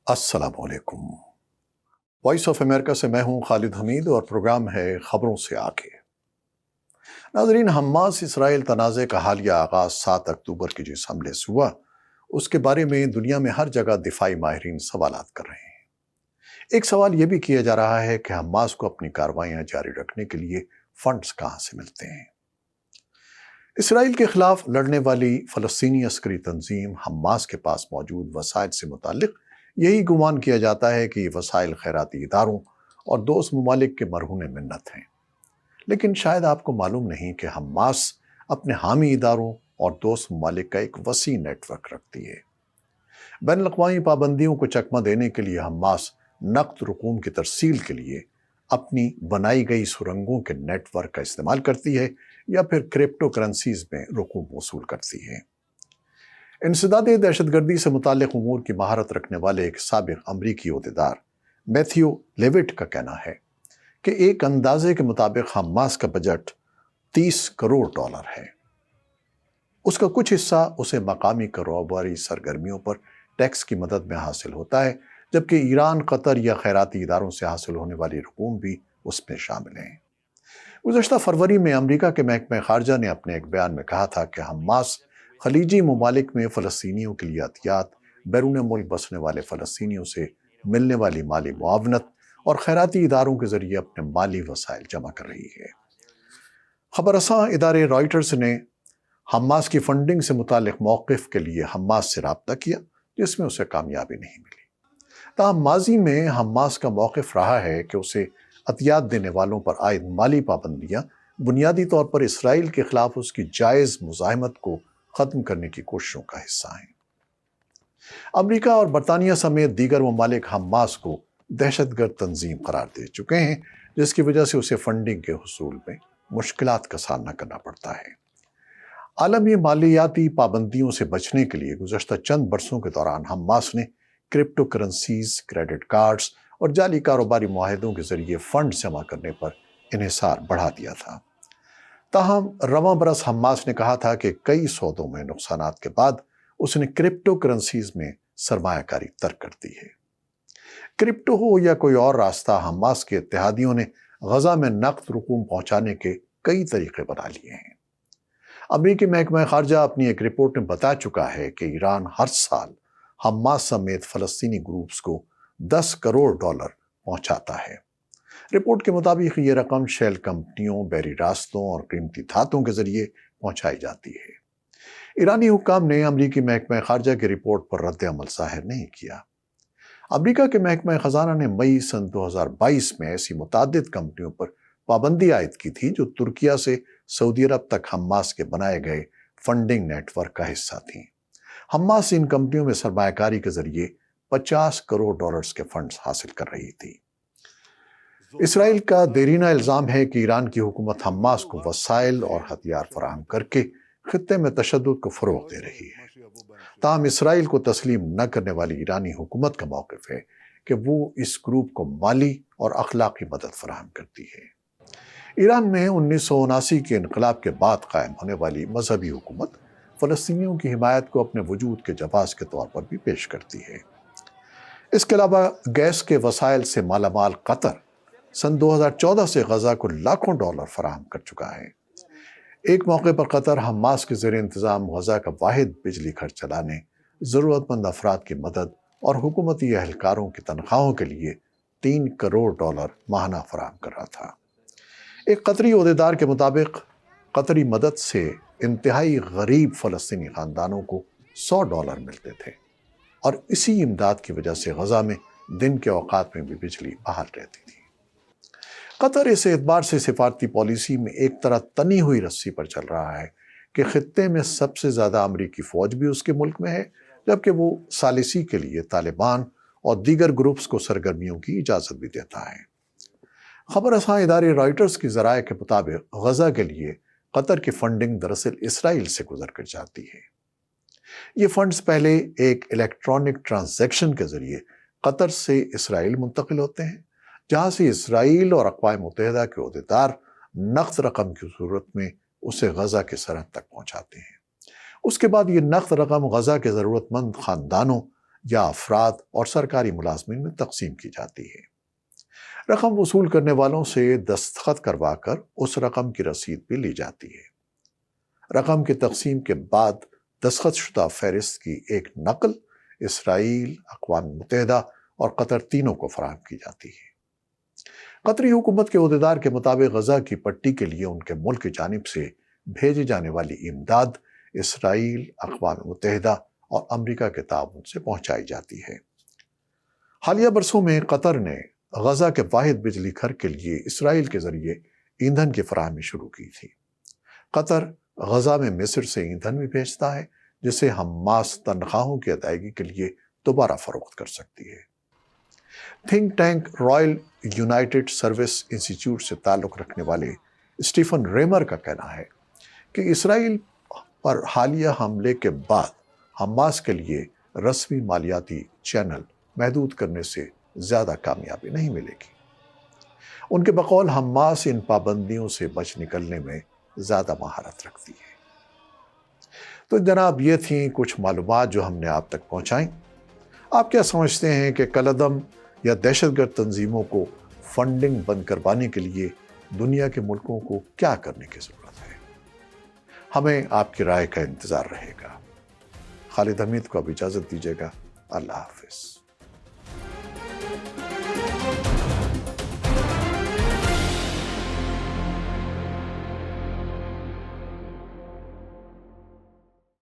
السلام علیکم۔ Voice of America سے میں ہوں خالد حمید اور پروگرام ہے خبروں سے آگے۔ ناظرین، حماس اسرائیل تنازع کا حالیہ آغاز 7 اکتوبر کے جس حملے سے ہوا اس کے بارے میں دنیا میں ہر جگہ دفاعی ماہرین سوالات کر رہے ہیں۔ ایک سوال یہ بھی کیا جا رہا ہے کہ حماس کو اپنی کارروائیاں جاری رکھنے کے لیے فنڈز کہاں سے ملتے ہیں۔ اسرائیل کے خلاف لڑنے والی فلسطینی عسکری تنظیم حماس کے پاس موجود وسائل سے متعلق یہی گمان کیا جاتا ہے کہ یہ وسائل خیراتی اداروں اور دوست ممالک کے مرہون منت ہیں، لیکن شاید آپ کو معلوم نہیں کہ حماس اپنے حامی اداروں اور دوست ممالک کا ایک وسیع نیٹ ورک رکھتی ہے۔ بین الاقوامی پابندیوں کو چکمہ دینے کے لیے حماس نقد رقوم کی ترسیل کے لیے اپنی بنائی گئی سرنگوں کے نیٹ ورک کا استعمال کرتی ہے یا پھر کرپٹو کرنسیز میں رقوم وصول کرتی ہے۔ انسداد دہشت گردی سے متعلق امور کی مہارت رکھنے والے ایک سابق امریکی عہدیدار میتھیو لیوٹ کا کہنا ہے کہ ایک اندازے کے مطابق حماس کا بجٹ $30 کروڑ ہے۔ اس کا کچھ حصہ اسے مقامی کاروباری سرگرمیوں پر ٹیکس کی مدد میں حاصل ہوتا ہے، جبکہ ایران، قطر یا خیراتی اداروں سے حاصل ہونے والی رقوم بھی اس میں شامل ہیں۔ گزشتہ فروری میں امریکہ کے محکمہ خارجہ نے اپنے ایک بیان میں کہا تھا کہ حماس خلیجی ممالک میں فلسطینیوں کے لیے عطیات، بیرون ملک بسنے والے فلسطینیوں سے ملنے والی مالی معاونت اور خیراتی اداروں کے ذریعے اپنے مالی وسائل جمع کر رہی ہے۔ خبر رساں ادارے رائٹرز نے حماس کی فنڈنگ سے متعلق موقف کے لیے حماس سے رابطہ کیا، جس میں اسے کامیابی نہیں ملی۔ تاہم ماضی میں حماس کا موقف رہا ہے کہ اسے عطیات دینے والوں پر عائد مالی پابندیاں بنیادی طور پر اسرائیل کے خلاف اس کی جائز مزاحمت کو ختم کرنے کی کوششوں کا حصہ ہیں۔ امریکہ اور برطانیہ سمیت دیگر ممالک حماس کو دہشت گرد تنظیم قرار دے چکے ہیں، جس کی وجہ سے اسے فنڈنگ کے حصول میں مشکلات کا سامنا کرنا پڑتا ہے۔ عالمی مالیاتی پابندیوں سے بچنے کے لیے گزشتہ چند برسوں کے دوران حماس نے کرپٹو کرنسیز، کریڈٹ کارڈز اور جعلی کاروباری معاہدوں کے ذریعے فنڈ جمع کرنے پر انحصار بڑھا دیا تھا۔ تاہم رواں برس حماس نے کہا تھا کہ کئی سودوں میں نقصانات کے بعد اس نے کرپٹو کرنسیز میں سرمایہ کاری ترک کر دی ہے۔ کرپٹو ہو یا کوئی اور راستہ، حماس کے اتحادیوں نے غزہ میں نقد رقوم پہنچانے کے کئی طریقے بنا لیے ہیں۔ امریکی محکمہ خارجہ اپنی ایک رپورٹ میں بتا چکا ہے کہ ایران ہر سال حماس سمیت فلسطینی گروپس کو $10 کروڑ پہنچاتا ہے۔ رپورٹ کے مطابق یہ رقم شیل کمپنیوں، بحری راستوں اور قیمتی دھاتوں کے ذریعے پہنچائی جاتی ہے۔ ایرانی حکام نے امریکی محکمہ خارجہ کی رپورٹ پر رد عمل ظاہر نہیں کیا۔ امریکہ کے محکمہ خزانہ نے مئی سن 2022 میں ایسی متعدد کمپنیوں پر پابندی عائد کی تھی جو ترکیہ سے سعودی عرب تک حماس کے بنائے گئے فنڈنگ نیٹ ورک کا حصہ تھیں۔ حماس ان کمپنیوں میں سرمایہ کاری کے ذریعے $50 کروڑ کے فنڈز حاصل کر رہی تھی۔ اسرائیل کا دیرینہ الزام ہے کہ ایران کی حکومت حماس کو وسائل اور ہتھیار فراہم کر کے خطے میں تشدد کو فروغ دے رہی ہے۔ تاہم اسرائیل کو تسلیم نہ کرنے والی ایرانی حکومت کا موقف ہے کہ وہ اس گروپ کو مالی اور اخلاقی مدد فراہم کرتی ہے۔ ایران میں 1979 کے انقلاب کے بعد قائم ہونے والی مذہبی حکومت فلسطینیوں کی حمایت کو اپنے وجود کے جواز کے طور پر بھی پیش کرتی ہے۔ اس کے علاوہ گیس کے وسائل سے مالا مال قطر سن 2014 سے غزہ کو لاکھوں ڈالر فراہم کر چکا ہے۔ ایک موقع پر قطر حماس کے زیر انتظام غزہ کا واحد بجلی گھر چلانے، ضرورت مند افراد کی مدد اور حکومتی اہلکاروں کی تنخواہوں کے لیے $3 کروڑ ماہانہ فراہم کر رہا تھا۔ ایک قطری عہدیدار کے مطابق قطری مدد سے انتہائی غریب فلسطینی خاندانوں کو $100 ملتے تھے، اور اسی امداد کی وجہ سے غزہ میں دن کے اوقات میں بھی بجلی بحال رہتی تھی۔ قطر اس اعتبار سے سفارتی پالیسی میں ایک طرح تنی ہوئی رسی پر چل رہا ہے کہ خطے میں سب سے زیادہ امریکی فوج بھی اس کے ملک میں ہے، جبکہ وہ ثالثی کے لیے طالبان اور دیگر گروپس کو سرگرمیوں کی اجازت بھی دیتا ہے۔ خبر رساں ادارے رائٹرز کی ذرائع کے مطابق غزہ کے لیے قطر کی فنڈنگ دراصل اسرائیل سے گزر کر جاتی ہے۔ یہ فنڈز پہلے ایک الیکٹرانک ٹرانزیکشن کے ذریعے قطر سے اسرائیل منتقل ہوتے ہیں، جہاں سے اسرائیل اور اقوام متحدہ کے عہدیدار نقد رقم کی صورت میں اسے غزہ کے سرحد تک پہنچاتے ہیں۔ اس کے بعد یہ نقد رقم غزہ کے ضرورت مند خاندانوں یا افراد اور سرکاری ملازمین میں تقسیم کی جاتی ہے۔ رقم وصول کرنے والوں سے دستخط کروا کر اس رقم کی رسید بھی لی جاتی ہے۔ رقم کی تقسیم کے بعد دستخط شدہ فہرست کی ایک نقل اسرائیل، اقوام متحدہ اور قطر تینوں کو فراہم کی جاتی ہے۔ قطری حکومت کے عہدیدار کے مطابق غزہ کی پٹی کے لیے ان کے ملک کی جانب سے بھیجی جانے والی امداد اسرائیل، اقوام متحدہ اور امریکہ کے تعاون سے پہنچائی جاتی ہے۔ حالیہ برسوں میں قطر نے غزہ کے واحد بجلی گھر کے لیے اسرائیل کے ذریعے ایندھن کی فراہمی شروع کی تھی۔ قطر غزہ میں مصر سے ایندھن بھی بھیجتا ہے جسے حماس تنخواہوں کی ادائیگی کے لیے دوبارہ فروخت کر سکتی ہے۔ Think tank Royal United service institute سے تعلق رکھنے والے اسٹیفن ریمر کا کہنا ہے کہ اسرائیل پر حالیہ حملے کے بعد حماس کے لیے رسمی مالیاتی چینل محدود کرنے سے زیادہ کامیابی نہیں ملے گی۔ ان کے بقول حماس ان پابندیوں سے بچ نکلنے میں زیادہ مہارت رکھتی ہے۔ تو جناب یہ تھیں کچھ معلومات جو ہم نے آپ تک پہنچائیں۔ آپ کیا سمجھتے ہیں کہ کالعدم یا دہشت گرد تنظیموں کو فنڈنگ بند کروانے کے لیے دنیا کے ملکوں کو کیا کرنے کی ضرورت ہے؟ ہمیں آپ کی رائے کا انتظار رہے گا۔ خالد حمید کو اب اجازت دیجیے گا۔ اللہ حافظ۔